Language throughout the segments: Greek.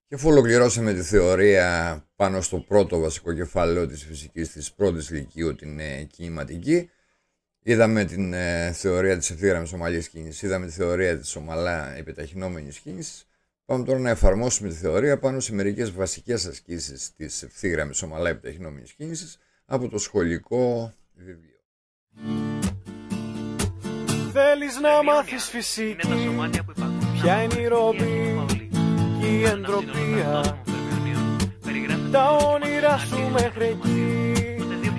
Και αφού ολοκληρώσαμε τη θεωρία πάνω στο πρώτο βασικό κεφάλαιο της φυσικής της πρώτης λυκείου, την κινηματική, είδαμε την θεωρία της ευθύγραμμης ομαλής κίνησης, είδαμε τη θεωρία της ομαλά επιταχυνόμενης κίνησης. Πάμε τώρα να εφαρμόσουμε τη θεωρία πάνω σε μερικές βασικές ασκήσεις της ευθύγραμμης ομαλά επιταχυνόμενης κίνησης από το σχολικό βιβλίο. Θέλεις να μάθεις φυσική, ποια είναι η ροπή και η εντροπία. Τα όνειρά σου μέχρι εκεί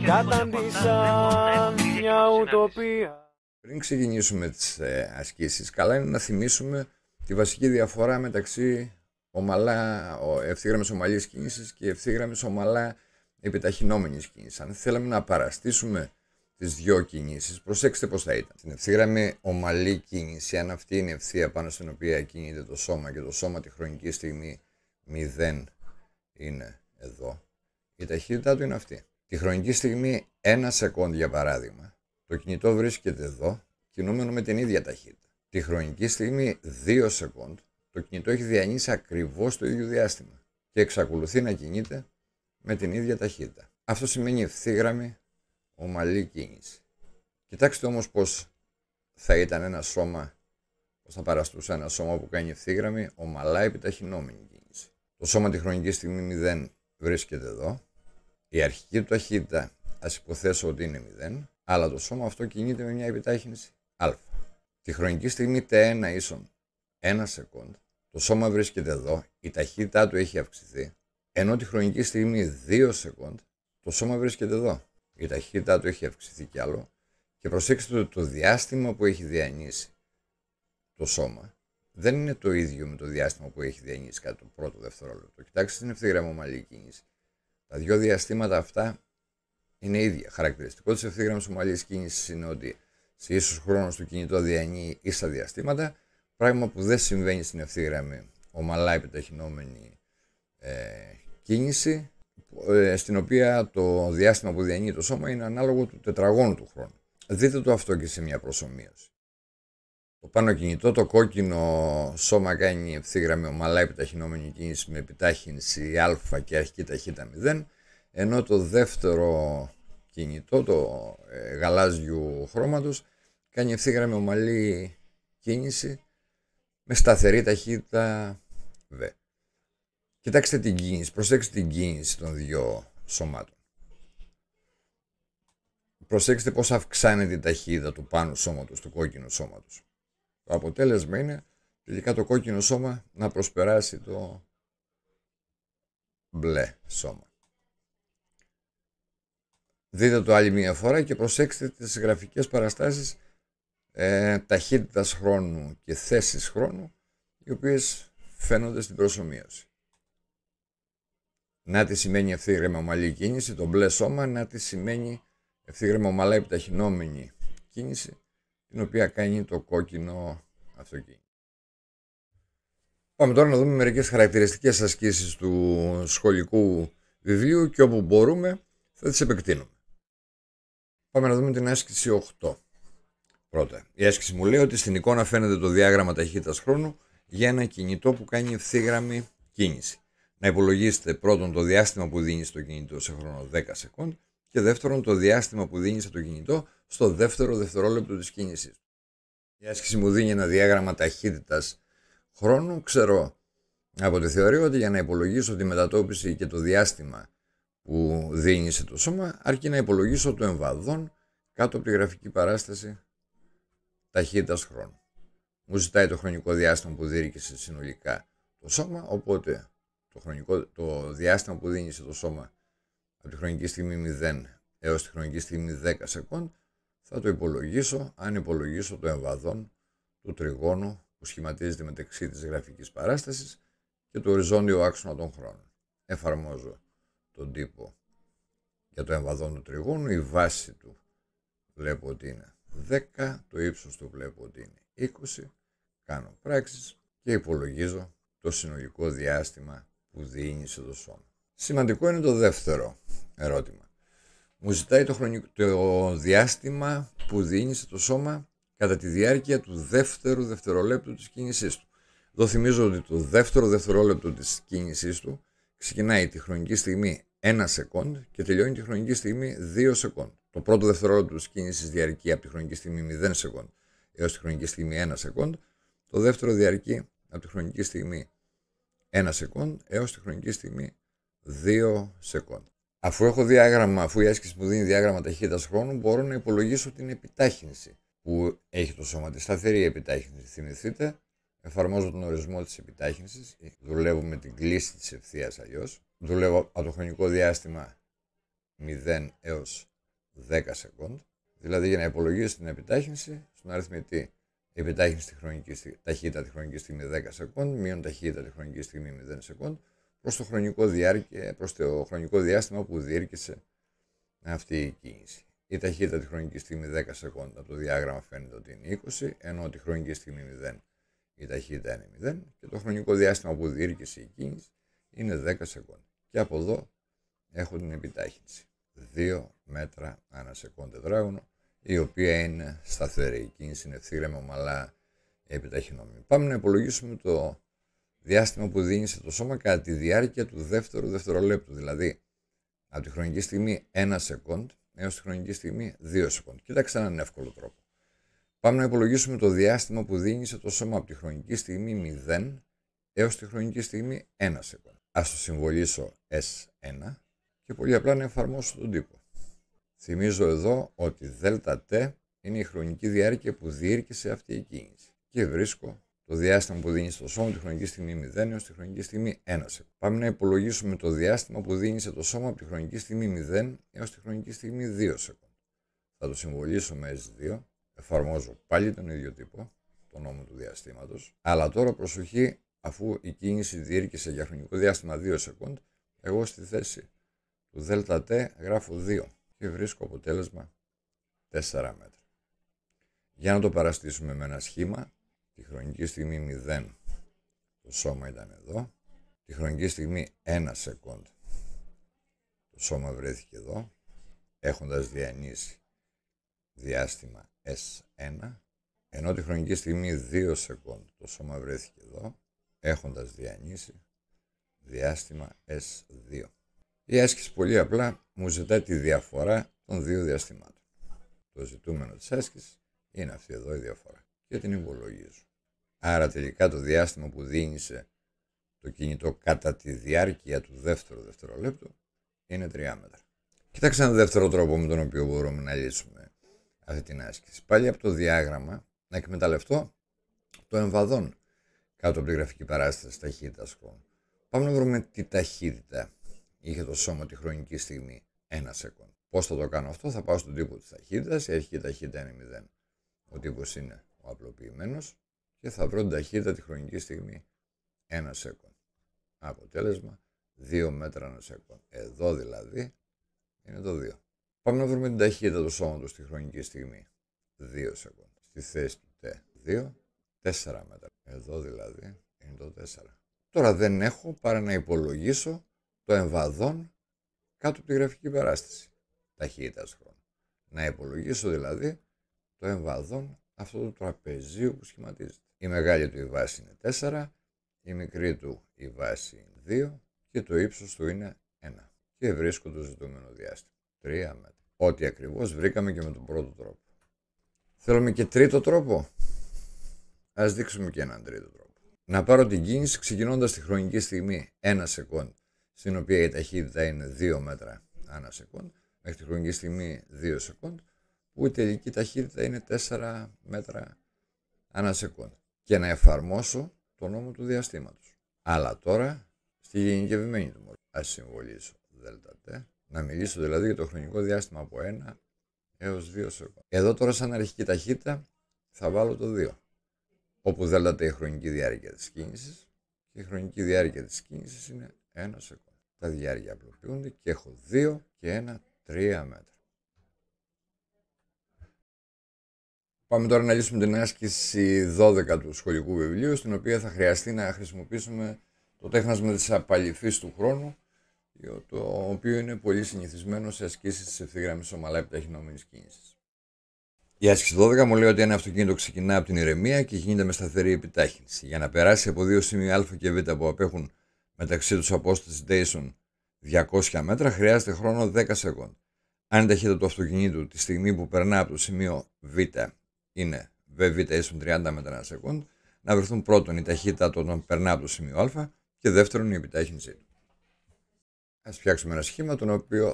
καταντήσαν μια ουτοπία. Πριν ξεκινήσουμε τις ασκήσεις, καλά είναι να θυμίσουμε τη βασική διαφορά μεταξύ ευθύγραμμης ομαλής κίνησης και ευθύγραμμης ομαλά επιταχυνόμενης κίνησης. Αν θέλαμε να παραστήσουμε τις δύο κινήσεις, προσέξτε πώς θα ήταν. Στην ευθύγραμμη ομαλή κίνηση, αν αυτή είναι η ευθεία πάνω στην οποία κινείται το σώμα και το σώμα τη χρονική στιγμή 0 είναι εδώ, η ταχύτητά του είναι αυτή. Τη χρονική στιγμή 1 σεκόντ για παράδειγμα, το κινητό βρίσκεται εδώ, κινούμενο με την ίδια ταχύτητα. Τη χρονική στιγμή 2 σεκόντ, το κινητό έχει διανύσει ακριβώς το ίδιο διάστημα και εξακολουθεί να κινείται με την ίδια ταχύτητα. Αυτό σημαίνει ευθύγραμμη ομαλή κίνηση. Κοιτάξτε όμως πώς θα ήταν ένα σώμα, πώς θα παραστούσε ένα σώμα που κάνει ευθύγραμμη ομαλά επιταχυνόμενη κίνηση. Το σώμα τη χρονική στιγμή 0 βρίσκεται εδώ. Η αρχική του ταχύτητα ας υποθέσω ότι είναι 0, αλλά το σώμα αυτό κινείται με μια επιτάχυνση α. Τη χρονική στιγμή t1 ίσον 1 σεκόντ, το σώμα βρίσκεται εδώ, η ταχύτητά του έχει αυξηθεί, ενώ τη χρονική στιγμή 2 σεκόντ, το σώμα βρίσκεται εδώ. Η ταχύτητά του έχει αυξηθεί κι άλλο και προσέξτε ότι το διάστημα που έχει διανύσει το σώμα δεν είναι το ίδιο με το διάστημα που έχει διανύσει κατά το πρώτο δευτερόλεπτο. Κοιτάξτε την ευθύγραμμη ομαλή κίνηση. Τα δύο διαστήματα αυτά είναι ίδια. Χαρακτηριστικό της ευθύγραμμης ομαλής κίνησης είναι ότι σε ίσους χρόνους το κινητό διανύει ίσα διαστήματα, πράγμα που δεν συμβαίνει στην ευθύγραμμη ομαλά επιταχυνόμενη κίνηση, στην οποία το διάστημα που διανύει το σώμα είναι ανάλογο του τετραγώνου του χρόνου. Δείτε το αυτό και σε μια προσομοίωση. Το πάνω κινητό, το κόκκινο σώμα κάνει ευθύγραμμη ομαλά επιταχυνόμενη κίνηση με επιτάχυνση α και αρχική ταχύτητα 0, ενώ το δεύτερο κινητό, το γαλάζιου χρώματος, κάνει ευθύγραμμη ομαλή κίνηση με σταθερή ταχύτητα β. Κοιτάξτε την κίνηση, προσέξτε την κίνηση των δύο σωμάτων. Προσέξτε πώς αυξάνεται η ταχύτητα του πάνω σώματος, του κόκκινου σώματος. Το αποτέλεσμα είναι τελικά το κόκκινο σώμα να προσπεράσει το μπλε σώμα. Δείτε το άλλη μία φορά και προσέξτε τις γραφικές παραστάσεις ταχύτητας χρόνου και θέσης χρόνου, οι οποίες φαίνονται στην προσομοίωση. Να τι σημαίνει ευθύγραμμη ομαλή κίνηση, το μπλε σώμα, να τι σημαίνει ευθύγραμμη ομαλά επιταχυνόμενη κίνηση, την οποία κάνει το κόκκινο αυτοκίνητο. Πάμε τώρα να δούμε μερικές χαρακτηριστικές ασκήσεις του σχολικού βιβλίου και όπου μπορούμε θα τις επεκτείνουμε. Πάμε να δούμε την άσκηση 8. Πρώτα, η άσκηση μου λέει ότι στην εικόνα φαίνεται το διάγραμμα ταχύτητας χρόνου για ένα κινητό που κάνει ευθύγραμμη κίνηση. Να υπολογίσετε πρώτον το διάστημα που δίνει στο κινητό σε χρόνο 10 σεκόντ και δεύτερον το διάστημα που δίνει στο κινητό στο δεύτερο δευτερόλεπτο της κίνησης. Η άσκηση μου δίνει ένα διάγραμμα ταχύτητας χρόνου. Ξέρω από τη θεωρία ότι για να υπολογίσω τη μετατόπιση και το διάστημα που δίνει σε το σώμα, αρκεί να υπολογίσω το εμβαδόν κάτω από τη γραφική παράσταση ταχύτητας χρόνου. Μου ζητάει το χρονικό διάστημα που διήρκησε συνολικά το σώμα, οπότε το διάστημα που δίνει σε το σώμα από τη χρονική στιγμή 0 έως τη χρονική στιγμή 10 σεκόντ θα το υπολογίσω αν υπολογίσω το εμβαδόν του τριγώνου που σχηματίζεται μεταξύ της γραφικής παράστασης και του οριζόντιου άξονα των χρόνων. Εφαρμόζω τον τύπο για το εμβαδόν του τριγώνου, η βάση του βλέπω ότι είναι 10, το ύψος του βλέπω ότι είναι 20, κάνω πράξεις και υπολογίζω το συνολικό διάστημα που δίνει σε το σώμα. Σημαντικό είναι το δεύτερο ερώτημα. Μου ζητάει το διάστημα που δίνει σε το σώμα κατά τη διάρκεια του δεύτερου δευτερολέπτου της κίνησής του. Εδώ θυμίζω ότι το δεύτερο δευτερόλεπτο της κίνησής του ξεκινάει τη χρονική στιγμή 1 σεκόντ και τελειώνει τη χρονική στιγμή 2 σεκόντ. Το πρώτο δευτερόλεπτο της κίνησης διαρκεί από τη χρονική στιγμή 0 σεκόντ έως τη χρονική στιγμή 1 σεκόντ. Το δεύτερο διαρκεί από τη χρονική στιγμή 1 σεκόντ έως τη χρονική στιγμή 2 σεκόντ. Αφού η άσκηση μου δίνει διάγραμμα ταχύτητας χρόνου, μπορώ να υπολογίσω την επιτάχυνση που έχει το σώμα, τη σταθερή επιτάχυνση. Θυμηθείτε, εφαρμόζω τον ορισμό της επιτάχυνσης, δουλεύω με την κλίση της ευθείας αλλιώς, δουλεύω από το χρονικό διάστημα 0 έως 10 σεκόντ, δηλαδή για να υπολογίσω την επιτάχυνση, στον αριθμητή επιτάχυνση ταχύτητα τη χρονική στιγμή 10 σεκόντ, μείον ταχύτητα τη χρονική στιγμή 0 σεκόντ, προς το χρονικό διάστημα που διήρκησε αυτή η κίνηση. Η ταχύτητα τη χρονική στιγμή 10 σεκόντ, από το διάγραμμα φαίνεται ότι είναι 20, ενώ τη χρονική στιγμή 0 η ταχύτητα είναι 0 και το χρονικό διάστημα που διήρκησε η κίνηση είναι 10 σεκόντ. Και από εδώ έχω την επιτάχυνση. 2 μέτρα ανά σεκόντ τετράγωνο, η οποία είναι σταθερή. Η κίνηση είναι ευθύγραμμη, ομαλά επιταχυνόμενη. Πάμε να υπολογίσουμε το διάστημα που δίνησε το σώμα κατά τη διάρκεια του δεύτερου δευτερολέπτου, δηλαδή από τη χρονική στιγμή 1 σεκόντ έως τη χρονική στιγμή 2 σεκόντ. Κοίταξε έναν εύκολο τρόπο. Πάμε να υπολογίσουμε το διάστημα που δίνησε το σώμα από τη χρονική στιγμή 0 έως τη χρονική στιγμή 1 σεκόντ. Ας το συμβολήσω S1 και πολύ απλά να εφαρμόσω τον τύπο. Θυμίζω εδώ ότι ΔΤ είναι η χρονική διάρκεια που διήρκησε αυτή η κίνηση και βρίσκω το διάστημα που δίνει στο σώμα από τη χρονική στιγμή 0 έως τη χρονική στιγμή 1 σεκόντ. Πάμε να υπολογίσουμε το διάστημα που δίνησε το σώμα από τη χρονική στιγμή 0 έως τη χρονική στιγμή 2 σεκόντ. Θα το συμβολήσω με S2, εφαρμόζω πάλι τον ίδιο τύπο, τον νόμο του διαστήματος, αλλά τώρα προσοχή, αφού η κίνηση διήρκησε για χρονικό διάστημα 2 σεκόντ, εγώ στη θέση του ΔΤ γράφω 2 και βρίσκω αποτέλεσμα 4 μέτρα. Για να το παραστήσουμε με ένα σχήμα, τη χρονική στιγμή 0 το σώμα ήταν εδώ, τη χρονική στιγμή 1 σεκόντ το σώμα βρέθηκε εδώ, έχοντας διανύσει διάστημα S1, ενώ τη χρονική στιγμή 2 σεκόντ το σώμα βρέθηκε εδώ, έχοντας διανύσει διάστημα S2. Η άσκηση πολύ απλά μου ζητά τη διαφορά των δύο διαστημάτων. Το ζητούμενο της άσκησης είναι αυτή εδώ η διαφορά και την υπολογίζω. Άρα τελικά το διάστημα που δίνησε το κινητό κατά τη διάρκεια του δεύτερου δευτερολέπτου είναι 3 μέτρα. Κοιτάξτε ένα δεύτερο τρόπο με τον οποίο μπορούμε να λύσουμε αυτή την άσκηση. Πάλι από το διάγραμμα να εκμεταλλευτώ το εμβαδόν κάτω από τη γραφική παράσταση ταχύτητας χρόνου. Πάμε να βρούμε τι ταχύτητα είχε το σώμα τη χρονική στιγμή 1 σεκόντ. Πώς θα το κάνω αυτό? Θα πάω στον τύπο της ταχύτητας, η αρχική ταχύτητα είναι 0. Ο τύπος είναι ο απλοποιημένος και θα βρω την ταχύτητα τη χρονική στιγμή 1 σεκόντ. Αποτέλεσμα 2 μέτρα ανά σεκόντ. Εδώ δηλαδή είναι το 2. Πάμε να βρούμε την ταχύτητα του σώματος στη χρονική στιγμή 2 σεκόντ. Στη θέση του T2 4 μέτρα. Εδώ δηλαδή είναι το 4. Τώρα δεν έχω παρά να υπολογίσω το εμβαδόν κάτω από τη γραφική παράσταση ταχύτητας χρόνου. Να υπολογίσω δηλαδή το εμβαδόν αυτού του τραπεζίου που σχηματίζεται. Η μεγάλη του η βάση είναι 4, η μικρή του η βάση είναι 2 και το ύψος του είναι 1. Και βρίσκω το ζητούμενο διάστημα. 3 μέτρα. Ό,τι ακριβώς βρήκαμε και με τον πρώτο τρόπο. Θέλουμε και τρίτο τρόπο. Ας δείξουμε και έναν τρίτο τρόπο. Να πάρω την κίνηση ξεκινώντας τη χρονική στιγμή 1 σεκόντ, στην οποία η ταχύτητα είναι 2 μέτρα ανά σεκόντ, μέχρι τη χρονική στιγμή 2 σεκόντ, που η τελική ταχύτητα είναι 4 μέτρα ανά σεκόντ. Και να εφαρμόσω το νόμο του διαστήματος. Αλλά τώρα στη γενικευμένη του μορφή. Ας συμβολήσω ΔΤ, να μιλήσω δηλαδή για το χρονικό διάστημα από 1 έως 2 σεκόντ. Εδώ τώρα σαν αρχική ταχύτητα θα βάλω το 2. Όπου ΔΤ η χρονική διάρκεια της κίνησης και η χρονική διάρκεια της κίνησης είναι 1 σεκόντ. Τα διάρκεια απλοποιούνται και έχω 2 και 1, 3 μέτρα. Πάμε τώρα να λύσουμε την άσκηση 12 του σχολικού βιβλίου, στην οποία θα χρειαστεί να χρησιμοποιήσουμε το τέχνασμα της απαλυφής του χρόνου, το οποίο είναι πολύ συνηθισμένο σε ασκήσεις της ευθυγράμμισης ομαλά επιταχυνόμενης κίνησης. Η άσκηση 12 μου λέει ότι ένα αυτοκίνητο ξεκινά από την ηρεμία και γίνεται με σταθερή επιτάχυνση. Για να περάσει από δύο σημεία Α και Β που απέχουν μεταξύ τους απόσταση station 200 μέτρα, χρειάζεται χρόνο 10 σεκόντ. Αν η ταχύτητα του αυτοκινήτου τη στιγμή που περνά από το σημείο Β είναι VV ίσον 30 μέτρα ανά σεκόντ, να βρεθούν πρώτον η ταχύτητα όταν περνά από το σημείο Α και δεύτερον η επιτάχυνσή του. Ας φτιάξουμε ένα σχήμα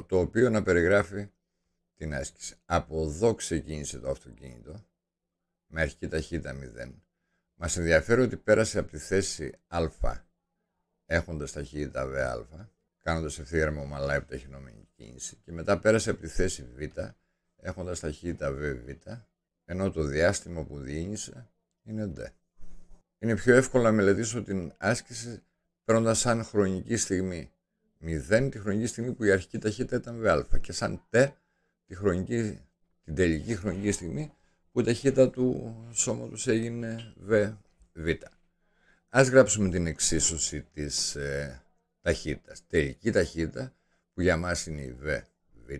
το οποίο να περιγράφει την άσκηση. Από εδώ ξεκίνησε το αυτοκίνητο με αρχική ταχύτητα 0. Μας ενδιαφέρει ότι πέρασε από τη θέση Α έχοντας ταχύτητα ΒΑ, κάνοντας ευθύγραμμο ομαλά επιταχυνόμενη κίνηση, και μετά πέρασε από τη θέση Β έχοντας ταχύτητα ΒΒ, ενώ το διάστημα που διήνυσε είναι D. Είναι πιο εύκολο να μελετήσω την άσκηση παίρνοντας σαν χρονική στιγμή 0 τη χρονική στιγμή που η αρχική ταχύτητα ήταν ΒΑ και σαν T την τελική χρονική στιγμή που η ταχύτητα του σώματος έγινε ΒΒ. Ας γράψουμε την εξίσωση της ταχύτητας. Τελική ταχύτητα που για μας είναι η ΒΒ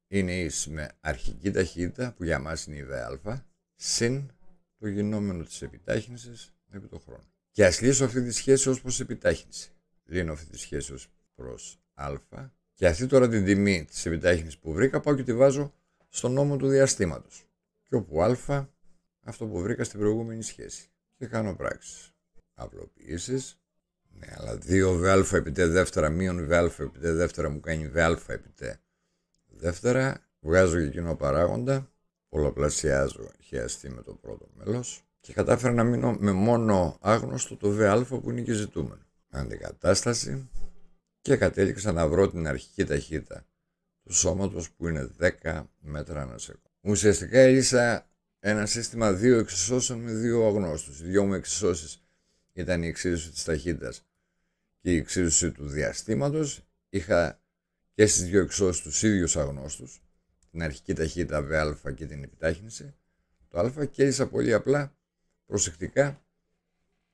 είναι ίση με αρχική ταχύτητα που για μας είναι η ΒΑ συν το γινόμενο της επιτάχυνσης επί το χρόνο. Και ας λύσω αυτή τη σχέση ως προς επιτάχυνση. Λύνω αυτή τη σχέση ως προς Α και αυτή τώρα την τιμή της επιτάχυνσης που βρήκα πάω και τη βάζω στον νόμο του διαστήματος. Και όπου Α αυτό που βρήκα στην προηγούμενη σχέση. Και κάνω πράξεις. Απλοποιήσεις. Ναι, αλλά 2ΒΑ επί T δεύτερα μείον ΒΑ επί T δεύτερα μου κάνει ΒΑ επί T δεύτερα. Βγάζω και εκείνο παράγοντα. Πολλαπλασιάζω χ με το πρώτο μέλος. Και κατάφερα να μείνω με μόνο άγνωστο το ΒΑ που είναι και ζητούμενο. Αντικατάσταση. Και κατέληξα να βρω την αρχική ταχύτητα του σώματος που είναι 10 μέτρα ανά σεκόντ. Ουσιαστικά έλυσα ένα σύστημα δύο εξισώσεων με δύο αγνώστους. Οι δυο μου εξισώσεις ήταν η εξίσωση της ταχύτητας και η εξίσωση του διαστήματος. Είχα και στις δύο εξισώσεις τους ίδιους αγνώστους, την αρχική ταχύτητα ΒΑ και την επιτάχυνση, το Α, και έλυσα πολύ απλά, προσεκτικά,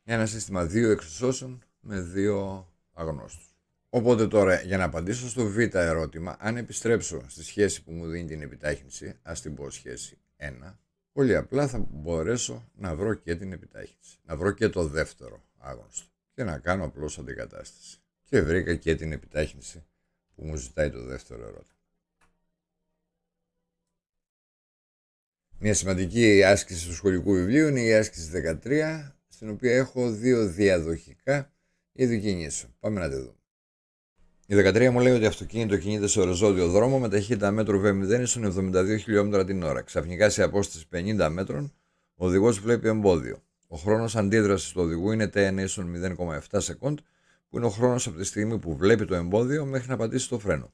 ένα σύστημα δύο εξισώσεων με δύο αγνώστους. Οπότε τώρα, για να απαντήσω στο β ερώτημα, αν επιστρέψω στη σχέση που μου δίνει την επιτάχυνση, ας την πω σχέση 1, πολύ απλά θα μπορέσω να βρω και την επιτάχυνση. Να βρω και το δεύτερο άγνωστο και να κάνω απλώς αντικατάσταση. Και βρήκα και την επιτάχυνση που μου ζητάει το δεύτερο ερώτημα. Μια σημαντική άσκηση του σχολικού βιβλίου είναι η άσκηση 13, στην οποία έχω δύο διαδοχικά είδη κινήσεων. Πάμε να τη δούμε. Η 13 μου λέει ότι αυτοκίνητο κινείται σε οριζόντιο δρόμο με ταχύτητα μέτρου V0 στον 72 χιλιόμετρα την ώρα. Ξαφνικά σε απόσταση 50 μέτρων ο οδηγός βλέπει εμπόδιο. Ο χρόνος αντίδρασης του οδηγού είναι T1 ίσον 0,7 σεκόντ, που είναι ο χρόνος από τη στιγμή που βλέπει το εμπόδιο μέχρι να πατήσει το φρένο.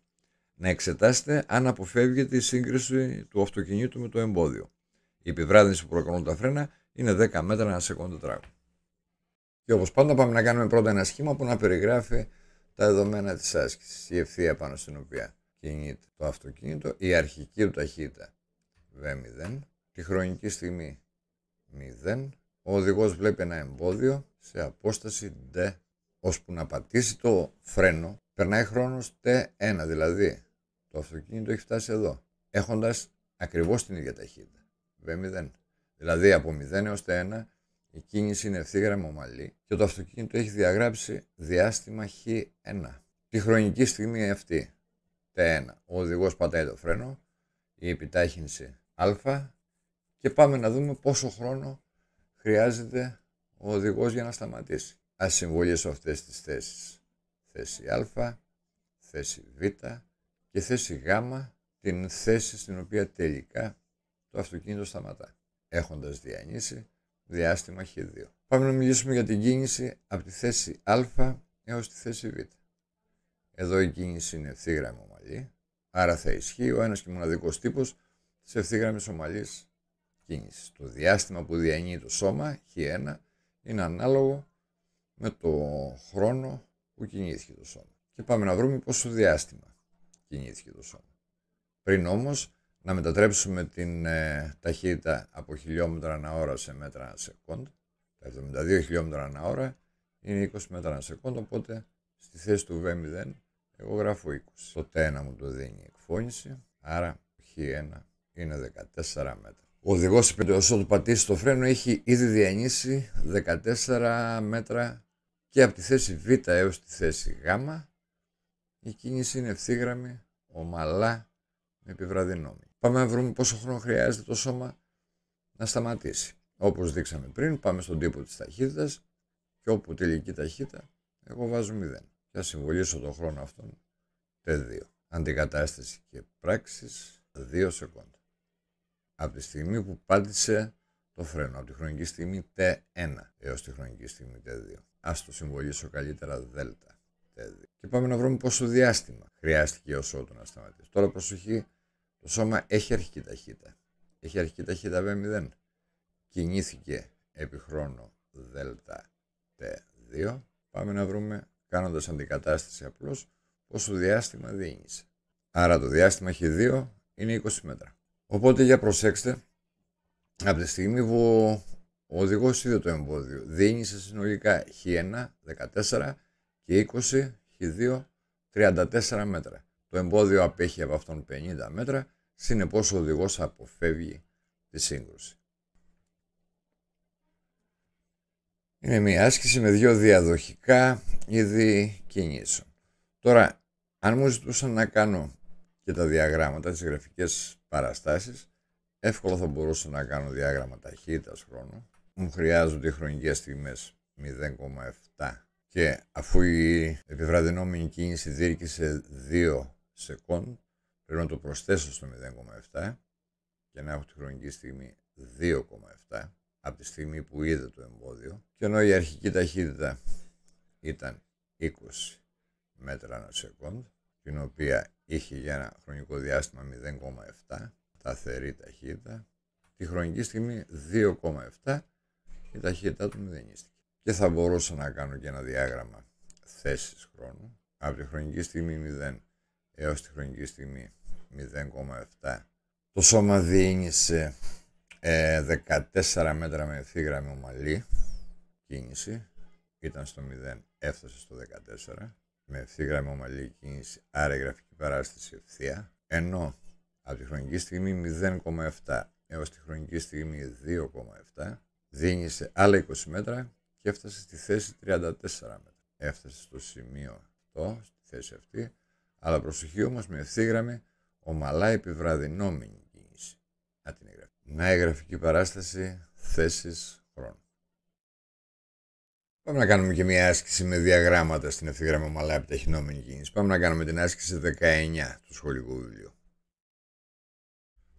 Να εξετάσετε αν αποφεύγεται η σύγκριση του αυτοκινήτου με το εμπόδιο. Η επιβράδυνση που προκαλούν τα φρένα είναι 10 μέτρα ανά σεκόντ τετράγωνο. Και όπως πάντα πάμε να κάνουμε πρώτα ένα σχήμα που να περιγράφει τα δεδομένα της άσκησης. Η ευθεία πάνω στην οποία κινείται το αυτοκίνητο, η αρχική του ταχύτητα V0, τη χρονική στιγμή 0, ο οδηγός βλέπει ένα εμπόδιο σε απόσταση D, ώσπου να πατήσει το φρένο, περνάει χρόνος T1, δηλαδή το αυτοκίνητο έχει φτάσει εδώ, έχοντας ακριβώς την ίδια ταχύτητα, V0. Δηλαδή από 0 έως T1 η κίνηση είναι ευθύγραμμο ομαλή και το αυτοκίνητο έχει διαγράψει διάστημα Χ1. Τη χρονική στιγμή αυτή, T1, ο οδηγός πατάει το φρένο, η επιτάχυνση Α, και πάμε να δούμε πόσο χρόνο χρειάζεται ο οδηγός για να σταματήσει. Ας συμβολήσω αυτές τις θέσεις. Θέση Α, θέση Β και θέση Γ, την θέση στην οποία τελικά το αυτοκίνητο σταματά, έχοντας διανύσει διάστημα Χ2. Πάμε να μιλήσουμε για την κίνηση από τη θέση Α έως τη θέση Β. Εδώ η κίνηση είναι ευθύγραμμη ομαλή, άρα θα ισχύει ο ένας και μοναδικός τύπος της ευθύγραμμης ομαλής κίνησης. Το διάστημα που διανύει το σώμα, Χ1, είναι ανάλογο με το χρόνο που κινήθηκε το σώμα. Και πάμε να βρούμε πόσο διάστημα κινήθηκε το σώμα. Πριν όμως να μετατρέψουμε την ταχύτητα από χιλιόμετρα ανά ώρα σε μέτρα ανά σεκόντ. Τα 72 χιλιόμετρα ανά ώρα είναι 20 μέτρα ανά σεκόντ, οπότε στη θέση του V0 εγώ γράφω 20. Το T1 μου το δίνει η εκφώνηση, άρα Χ1 είναι 14 μέτρα. Ο οδηγός όσο του πατήσει το φρένο έχει ήδη διανύσει 14 μέτρα και από τη θέση Β έως τη θέση Γ. Η κίνηση είναι ευθύγραμμη, ομαλά, επιβραδυνόμενη. Πάμε να βρούμε πόσο χρόνο χρειάζεται το σώμα να σταματήσει. Όπως δείξαμε πριν, πάμε στον τύπο της ταχύτητας και όπου τελική ταχύτητα, εγώ βάζω 0. Και θα συμβολήσω τον χρόνο αυτόν T2. Αντικατάσταση και πράξεις 2 σεκόντ. Από τη στιγμή που πάτησε το φρένο, από τη χρονική στιγμή T1 έως τη χρονική στιγμή T2. Ας το συμβολήσω καλύτερα δέλτα T2. Και πάμε να βρούμε πόσο διάστημα χρειάστηκε ως ότου να σταματήσει. Τώρα προσοχή, το σώμα έχει αρχική ταχύτητα. Έχει αρχική ταχύτητα V0. Κινήθηκε επί χρόνο δέλτα T2. Πάμε να βρούμε, κάνοντας αντικατάσταση απλώς, πόσο διάστημα διήνυσε. Άρα το διάστημα Χ2 είναι 20 μέτρα. Οπότε για προσέξτε, από τη στιγμή που ο οδηγός είδε το εμπόδιο, διήνυσε συνολικά Χ1 14 και 20, Χ2 34 μέτρα. Το εμπόδιο απέχει από αυτόν 50 μέτρα, συνεπώς ο οδηγός αποφεύγει τη σύγκρουση. Είναι μια άσκηση με 2 διαδοχικά είδη κινήσεων. Τώρα, αν μου ζητούσαν να κάνω και τα διαγράμματα, τις γραφικές παραστάσεις, εύκολα θα μπορούσα να κάνω διάγραμμα ταχύτητας χρόνου. Μου χρειάζονται οι χρονικές στιγμές 0,7 και αφού η επιβραδυνόμενη κίνηση διήρκησε 2 σεκόντ, πρέπει να το προσθέσω στο 0,7 και να έχω τη χρονική στιγμή 2,7 από τη στιγμή που είδε το εμπόδιο, και ενώ η αρχική ταχύτητα ήταν 20 μέτρα ανά σεκόντ, την οποία είχε για ένα χρονικό διάστημα 0,7, σταθερή ταχύτητα, τη χρονική στιγμή 2,7 η ταχύτητά του μηδενίστηκε. Και θα μπορούσα να κάνω και ένα διάγραμμα θέσης χρόνου, από τη χρονική στιγμή 0 έως τη χρονική στιγμή 0,7. Το σώμα διήνυσε 14 μέτρα με ευθύγραμμη ομαλή κίνηση, ήταν στο 0, έφτασε στο 14, με ευθύγραμμη ομαλή κίνηση, άρα η γραφική παράσταση ευθεία, ενώ από τη χρονική στιγμή 0,7 έως τη χρονική στιγμή 2,7 διήνυσε άλλα 20 μέτρα και έφτασε στη θέση 34 μέτρα. Έφτασε στο σημείο αυτό, στη θέση αυτή, αλλά προσοχή όμως με ευθύγραμμη ομαλά επιβραδυνόμενη κίνηση. Να η γραφική παράσταση θέσης χρόνου. Πάμε να κάνουμε και μια άσκηση με διαγράμματα στην ευθύγραμμη ομαλά επιταχυνόμενη κίνηση. Πάμε να κάνουμε την άσκηση 19 του σχολικού βιβλίου.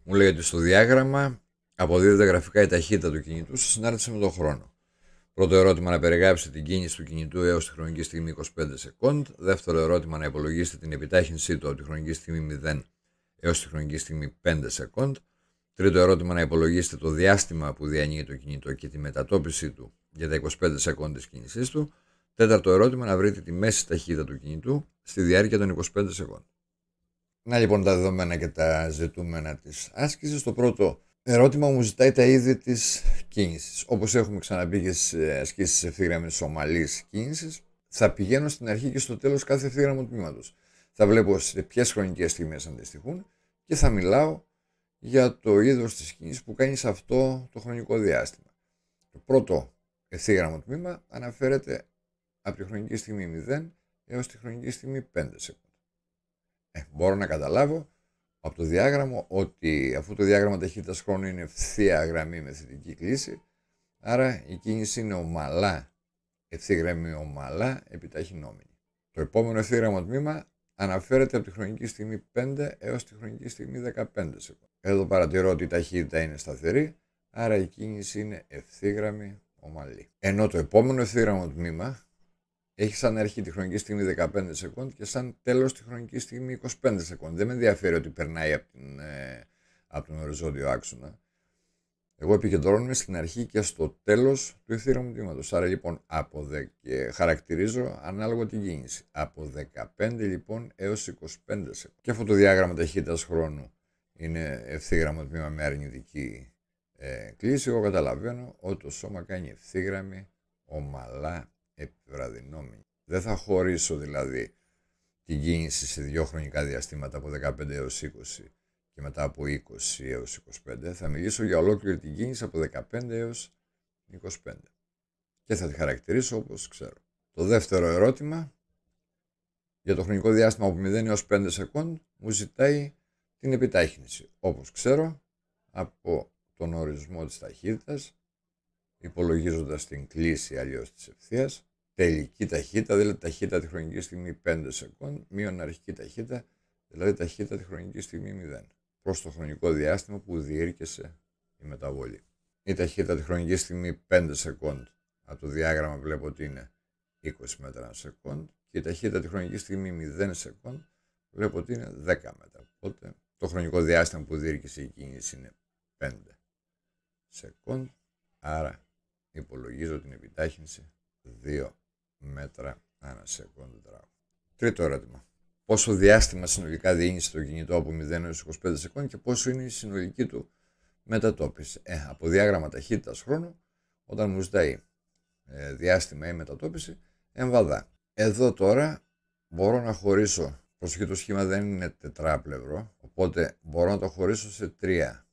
Μου λέει ότι στο διάγραμμα αποδίδεται γραφικά η ταχύτητα του κινητού σε συνάρτηση με τον χρόνο. Πρώτο ερώτημα, να περιγράψετε την κίνηση του κινητού έως τη χρονική στιγμή 25 σεκόντ. Δεύτερο ερώτημα, να υπολογίσετε την επιτάχυνσή του από τη χρονική στιγμή 0 έως τη χρονική στιγμή 5 σεκόντ. Τρίτο ερώτημα, να υπολογίσετε το διάστημα που διανύει το κινητό και τη μετατόπιση του για τα 25 σεκόντ της κίνησής του. Τέταρτο ερώτημα, να βρείτε τη μέση ταχύτητα του κινητού στη διάρκεια των 25 σεκόντ. Να λοιπόν τα δεδομένα και τα ζητούμενα της άσκησης. Το πρώτο ερώτημα μου ζητάει τα είδη της κίνησης. Όπως έχουμε ξαναπεί και στις ασκήσεις ευθύγραμμης ομαλής κίνησης, θα πηγαίνω στην αρχή και στο τέλος κάθε ευθύγραμμο τμήματος. Θα βλέπω σε ποιες χρονικές στιγμές αντιστοιχούν και θα μιλάω για το είδος της κίνησης που κάνει σε αυτό το χρονικό διάστημα. Το πρώτο ευθύγραμμο τμήμα αναφέρεται από τη χρονική στιγμή 0 έως τη χρονική στιγμή 5 σεκόντ. Μπορώ να καταλάβω από το διάγραμμα ότι αφού το διάγραμμα ταχύτητας χρόνου είναι ευθεία γραμμή με θετική κλίση, άρα η κίνηση είναι ομαλά, ευθύγραμμη ομαλά επιταχυνόμενη. Το επόμενο ευθύγραμμο τμήμα αναφέρεται από τη χρονική στιγμή 5 έως τη χρονική στιγμή 15 σεκόντ. Εδώ παρατηρώ ότι η ταχύτητα είναι σταθερή, άρα η κίνηση είναι ευθύγραμμη ομαλή. Ενώ το επόμενο ευθύγραμμο τμήμα έχει σαν αρχή τη χρονική στιγμή 15 σεκόντ και σαν τέλος τη χρονική στιγμή 25 σεκόντ. Δεν με ενδιαφέρει ότι περνάει από τον οριζόντιο άξονα. Εγώ επικεντρώνομαι στην αρχή και στο τέλος του ευθύγραμμου τμήματος. Άρα λοιπόν και χαρακτηρίζω ανάλογα την κίνηση. Από 15 λοιπόν έως 25 σεκόντ. Και αυτό το διάγραμμα ταχύτητας χρόνου είναι ευθύγραμμο τμήμα με αρνητική κλίση. Εγώ καταλαβαίνω ότι το σώμα κάνει ευθύγραμμη ομαλά επιβραδυνόμενη. Δεν θα χωρίσω δηλαδή την κίνηση σε δύο χρονικά διαστήματα από 15 έως 20 και μετά από 20 έως 25, θα μιλήσω για ολόκληρη την κίνηση από 15 έως 25 και θα τη χαρακτηρίσω όπως ξέρω. Το δεύτερο ερώτημα, για το χρονικό διάστημα από 0 έως 5 σεκόντ, μου ζητάει την επιτάχυνση. Όπως ξέρω, από τον ορισμό της ταχύτητας, υπολογίζοντας την κλίση αλλιώς της ευθείας, τελική ταχύτητα, δηλαδή ταχύτητα τη χρονική στιγμή 5 σεκόντ, μείον αρχική ταχύτητα, δηλαδή ταχύτητα τη χρονική στιγμή 0, προς το χρονικό διάστημα που διήρκεσε η μεταβολή. Η ταχύτητα τη χρονική στιγμή 5 σεκόντ, από το διάγραμμα βλέπω ότι είναι 20 μέτρα ανά σεκόντ, και η ταχύτητα τη χρονική στιγμή 0 σεκόντ, βλέπω ότι είναι 10 μέτρα. Οπότε το χρονικό διάστημα που διήρκεσε η κίνηση είναι 5 σεκόντ, άρα υπολογίζω την επιτάχυνση 2 μέτρα ανά σεκόντ τετράγωνο. Τρίτο ερώτημα. Πόσο διάστημα συνολικά διήνυσε το κινητό από 0 έως 25 σεκόντ και πόσο είναι η συνολική του μετατόπιση? Από διάγραμμα ταχύτητας χρόνου, όταν μου ζητάει διάστημα ή μετατόπιση, εμβαδά. Εδώ τώρα μπορώ να χωρίσω, προσοχή, το σχήμα δεν είναι τετράπλευρο, οπότε μπορώ να το χωρίσω σε 3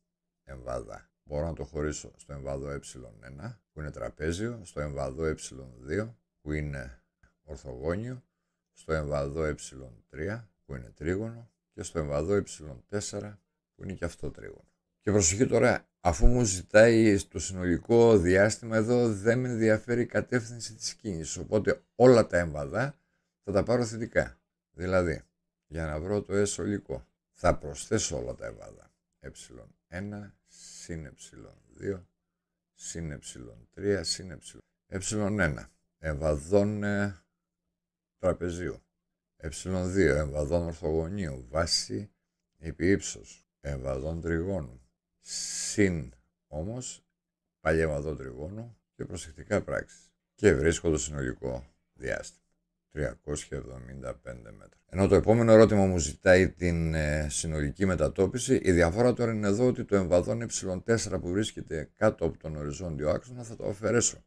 εμβαδά. Μπορώ να το χωρίσω στο εμβαδό ε1 που είναι τραπέζιο, στο εμβαδό ε2 που είναι ορθογώνιο, στο εμβαδό ε3 που είναι τρίγωνο και στο εμβαδό ε4 που είναι και αυτό τρίγωνο. Και προσοχή τώρα, αφού μου ζητάει το συνολικό διάστημα, εδώ δεν με ενδιαφέρει η κατεύθυνση της κίνησης, οπότε όλα τα εμβαδά θα τα πάρω θετικά. Δηλαδή, για να βρω το S ολικό, θα προσθέσω όλα τα εμβαδά. ε1 συν ε2 συν ε3 συν ε1 εμβαδών τραπεζίου, ε2 εμβαδών ορθογωνίου βάση επί ύψος, εμβαδών τριγώνου συν όμως πάλι εμβαδών τριγώνου και προσεκτικά πράξεις, και βρίσκω το συνολικό διάστημα 375 μέτρα. Ενώ το επόμενο ερώτημα μου ζητάει την συνολική μετατόπιση. Η διαφορά τώρα είναι εδώ ότι το εμβαδόν ε4 που βρίσκεται κάτω από τον οριζόντιο άξονα θα το αφαιρέσω.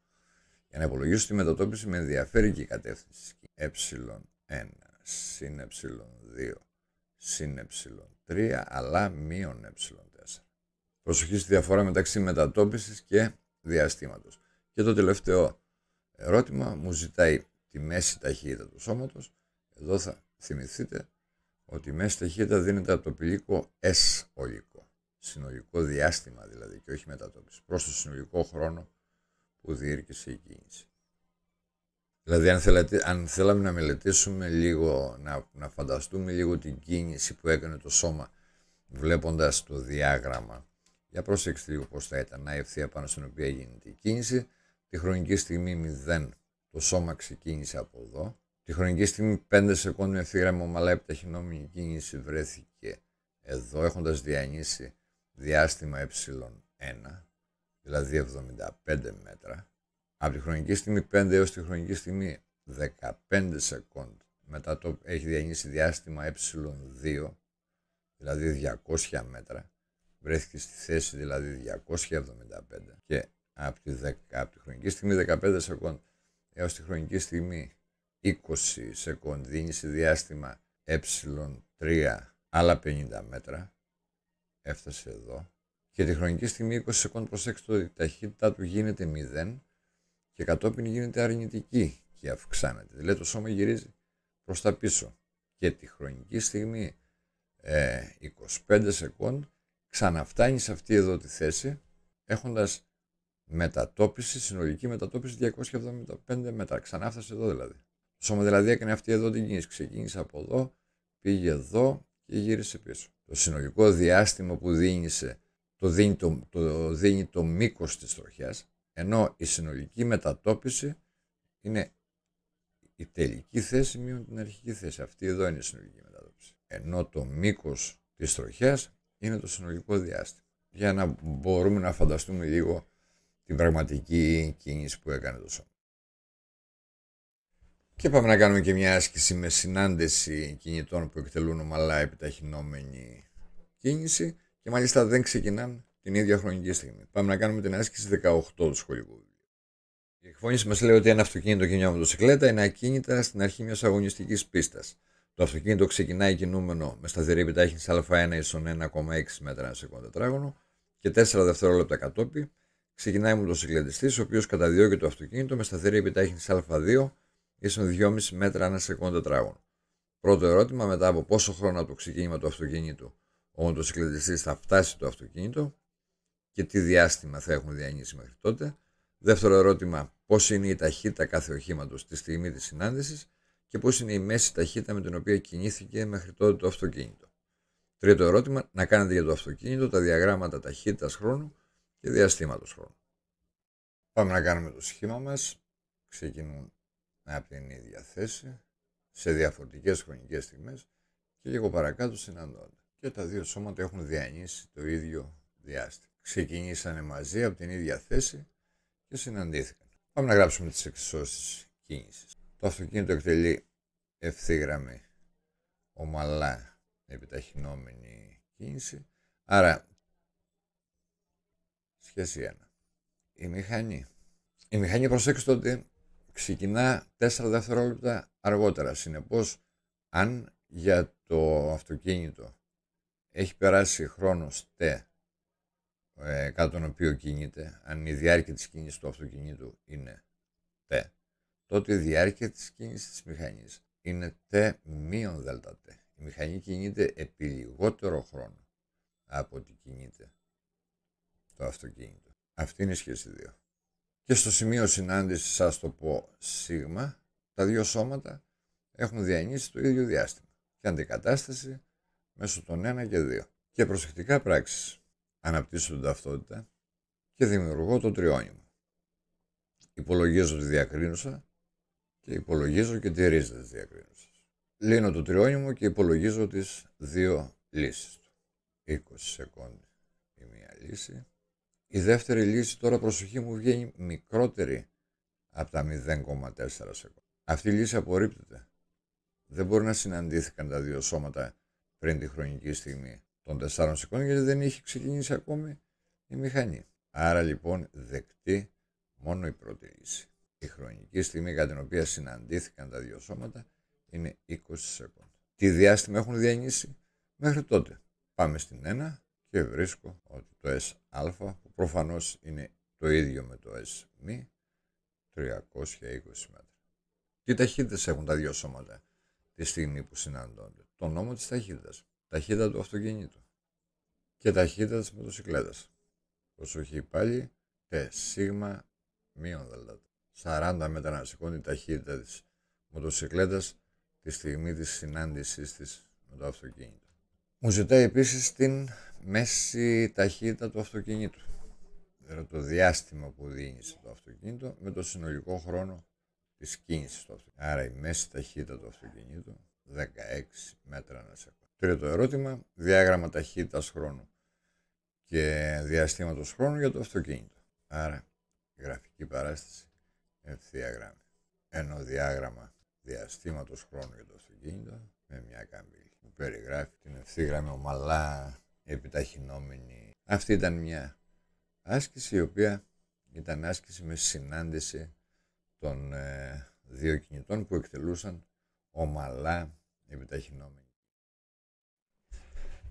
Για να υπολογίσω τη μετατόπιση με ενδιαφέρει και η κατεύθυνση. ε1 συν ε2 συν ε3 αλλά μείον ε4. Προσοχή στη διαφορά μεταξύ μετατόπισης και διαστήματος. Και το τελευταίο ερώτημα μου ζητάει τη μέση ταχύτητα του σώματος. Εδώ θα θυμηθείτε ότι η μέση ταχύτητα δίνεται από το πηλίκο S ολικό, συνολικό διάστημα δηλαδή και όχι μετατόπιση, προς το συνολικό χρόνο που διήρκησε η κίνηση. Δηλαδή αν θέλαμε να μελετήσουμε λίγο, να φανταστούμε λίγο την κίνηση που έκανε το σώμα βλέποντας το διάγραμμα, για πρόσεξτε λίγο πώς θα ήταν, η ευθεία πάνω στην οποία γίνεται η κίνηση, τη χρονική στιγμή 0 το σώμα ξεκίνησε από εδώ. Τη χρονική στιγμή 5 σεκόντ με ευθύγραμμα ομαλά επιταχυνόμενη κίνηση βρέθηκε εδώ, έχοντας διανύσει διάστημα ε1, δηλαδή 75 μέτρα. Από τη χρονική στιγμή 5 έως τη χρονική στιγμή 15 σεκόντ μετά το έχει διανύσει διάστημα ε2, δηλαδή 200 μέτρα. Βρέθηκε στη θέση δηλαδή 275 και από τη χρονική στιγμή 15 σεκόντ έως τη χρονική στιγμή 20 σεκόντ διήνυσε διάστημα ε3 άλλα 50 μέτρα, έφτασε εδώ, και τη χρονική στιγμή 20 σεκόντ, προσέξτε ότι η ταχύτητά του γίνεται 0 και κατόπιν γίνεται αρνητική και αυξάνεται, δηλαδή το σώμα γυρίζει προς τα πίσω, και τη χρονική στιγμή 25 σεκόντ ξαναφτάνει σε αυτή εδώ τη θέση έχοντας μετατόπιση, συνολική μετατόπιση 275 μέτρα. Ξανά φτάσε εδώ δηλαδή. Το σώμα δηλαδή έκανε αυτή εδώ την κίνηση. Ξεκίνησε από εδώ, πήγε εδώ και γύρισε πίσω. Το συνολικό διάστημα που δίνησε το δίνει το μήκος της τροχιάς, ενώ η συνολική μετατόπιση είναι η τελική θέση μείον την αρχική θέση. Αυτή εδώ είναι η συνολική μετατόπιση. Ενώ το μήκος της τροχιάς είναι το συνολικό διάστημα. Για να μπορούμε να φανταστούμε λίγο την πραγματική κίνηση που έκανε το σώμα. Και πάμε να κάνουμε και μια άσκηση με συνάντηση κινητών που εκτελούν ομαλά επιταχυνόμενη κίνηση και μάλιστα δεν ξεκινάνε την ίδια χρονική στιγμή. Πάμε να κάνουμε την άσκηση 18 του σχολικού βιβλίου. Η εκφώνηση μας λέει ότι ένα αυτοκίνητο και μια μοτοσυκλέτα είναι ακίνητα στην αρχή μιας αγωνιστικής πίστας. Το αυτοκίνητο ξεκινάει κινούμενο με σταθερή επιτάχυνση α1 ίσον 1,6 μέτρα ανά σεκόντ τετράγωνο και 4 δευτερόλεπτα κατόπι ξεκινάει ο μοτοσυκλετιστής, ο οποίος καταδιώκει το αυτοκίνητο με σταθερή επιτάχυνση α2 ίσον 2,5 μέτρα ανά σεκόντ τετράγωνο. Πρώτο ερώτημα: μετά από πόσο χρόνο από το ξεκίνημα του αυτοκίνητου ο μοτοσυκλετιστής θα φτάσει το αυτοκίνητο και τι διάστημα θα έχουν διανύσει μέχρι τότε. Δεύτερο ερώτημα: πώς είναι η ταχύτητα κάθε οχήματος τη στιγμή της συνάντησης και πώς είναι η μέση ταχύτητα με την οποία κινήθηκε μέχρι τότε το αυτοκίνητο. Τρίτο ερώτημα: να κάνετε για το αυτοκίνητο τα διαγράμματα ταχύτητας χρόνου και διαστήματος χρόνου. Πάμε να κάνουμε το σχήμα μας. Ξεκινούν από την ίδια θέση, σε διαφορετικές χρονικές στιγμές και λίγο παρακάτω συναντώνται. Και τα δύο σώματα έχουν διανύσει το ίδιο διάστημα. Ξεκινήσανε μαζί από την ίδια θέση και συναντήθηκαν. Πάμε να γράψουμε τις εξισώσεις κίνησης. Το αυτοκίνητο εκτελεί ευθύγραμμη, ομαλά, επιταχυνόμενη κίνηση. Άρα, σχέση 1. Η μηχανή, προσέξτε ότι ξεκινά 4 δευτερόλεπτα αργότερα. Συνεπώς, αν για το αυτοκίνητο έχει περάσει χρόνος T κατά τον οποίο κινείται, αν η διάρκεια της κίνησης του αυτοκινήτου είναι T, τότε η διάρκεια της κίνησης της μηχανής είναι T μείον ΔΤ. Η μηχανή κινείται επί λιγότερο χρόνο από ότι κινείται το αυτοκίνητο. Αυτή είναι η σχέση 2. Και στο σημείο συνάντησης, σας το πω σίγμα, τα δύο σώματα έχουν διανύσει το ίδιο διάστημα και αντικατάσταση μέσω των 1 και 2. Και προσεκτικά πράξεις. Αναπτύσσω την ταυτότητα και δημιουργώ το τριώνυμο. Υπολογίζω τη διακρίνουσα και υπολογίζω και τη ρίζα της διακρίνουσας. Λύνω το τριώνυμο και υπολογίζω τις δύο λύσεις του. 20 σεκόντι η μία λύση. Η δεύτερη λύση, τώρα προσοχή, μου βγαίνει μικρότερη από τα 0,4 σεκόντι. Αυτή η λύση απορρίπτεται. Δεν μπορεί να συναντήθηκαν τα δύο σώματα πριν τη χρονική στιγμή των 4 σεκόντων, γιατί δεν είχε ξεκινήσει ακόμη η μηχανή. Άρα λοιπόν δεκτή μόνο η πρώτη λύση. Η χρονική στιγμή κατά την οποία συναντήθηκαν τα δύο σώματα είναι 20 σεκόντ. Τι διάστημα έχουν διανύσει μέχρι τότε? Πάμε στην 1 και βρίσκω ότι το S α, που προφανώς είναι το ίδιο με το S μη, 320 μέτρα. Τι ταχύτητες έχουν τα δύο σώματα τη στιγμή που συναντώνται? Το νόμο της ταχύτητας. Ταχύτητα του αυτοκινήτου και ταχύτητα της μοτοσυκλέτας. Προσοχή πάλι, T σίγμα μείον ΔΤ. 40 μέτρα ανά σεκόντι ταχύτητα της μοτοσυκλέτας τη στιγμή της συνάντησής της με το αυτοκίνητο. Μου ζητάει επίσης την μέση ταχύτητα του αυτοκινήτου, δηλαδή το διάστημα που διήνυσε το αυτοκίνητο με το συνολικό χρόνο της κίνησης του αυτοκίνητου. Άρα η μέση ταχύτητα του αυτοκινήτου 16 μέτρα ανά σεκόντι. Τρίτο ερώτημα, διάγραμμα ταχύτητας χρόνου και διαστήματος χρόνου για το αυτοκίνητο. Άρα γραφική παράσταση ευθεία γράμμη. Ενώ διάγραμμα διαστήματος χρόνου για το αυτοκίνητο με μια καμπύλη που περιγράφει την ευθύγραμμη ομαλά επιταχυνόμενη. Αυτή ήταν μια άσκηση η οποία ήταν άσκηση με συνάντηση των δύο κινητών που εκτελούσαν ομαλά επιταχυνόμενη.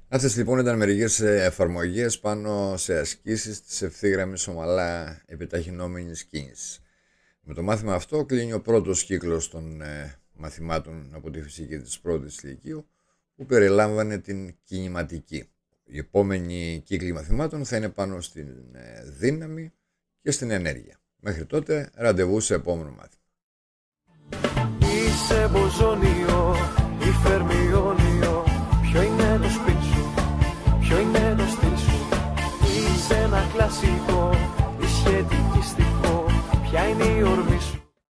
Αυτές λοιπόν ήταν μερικές εφαρμογές πάνω σε ασκήσεις της ευθύγραμμης ομαλά επιταχυνόμενης κίνησης. Με το μάθημα αυτό κλείνει ο πρώτος κύκλος των μαθημάτων από τη φυσική της πρώτης λυκείου, που περιλάμβανε την κινηματική. Οι επόμενοι κύκλοι μαθημάτων θα είναι πάνω στην δύναμη και στην ενέργεια. Μέχρι τότε, ραντεβού σε επόμενο μάθημα. Είσαι μποζόνιο ή φερμιόνιο, ποιο είναι το σπίτι σου, ποιο είναι το στυλ σου? Είσαι ένα κλασικό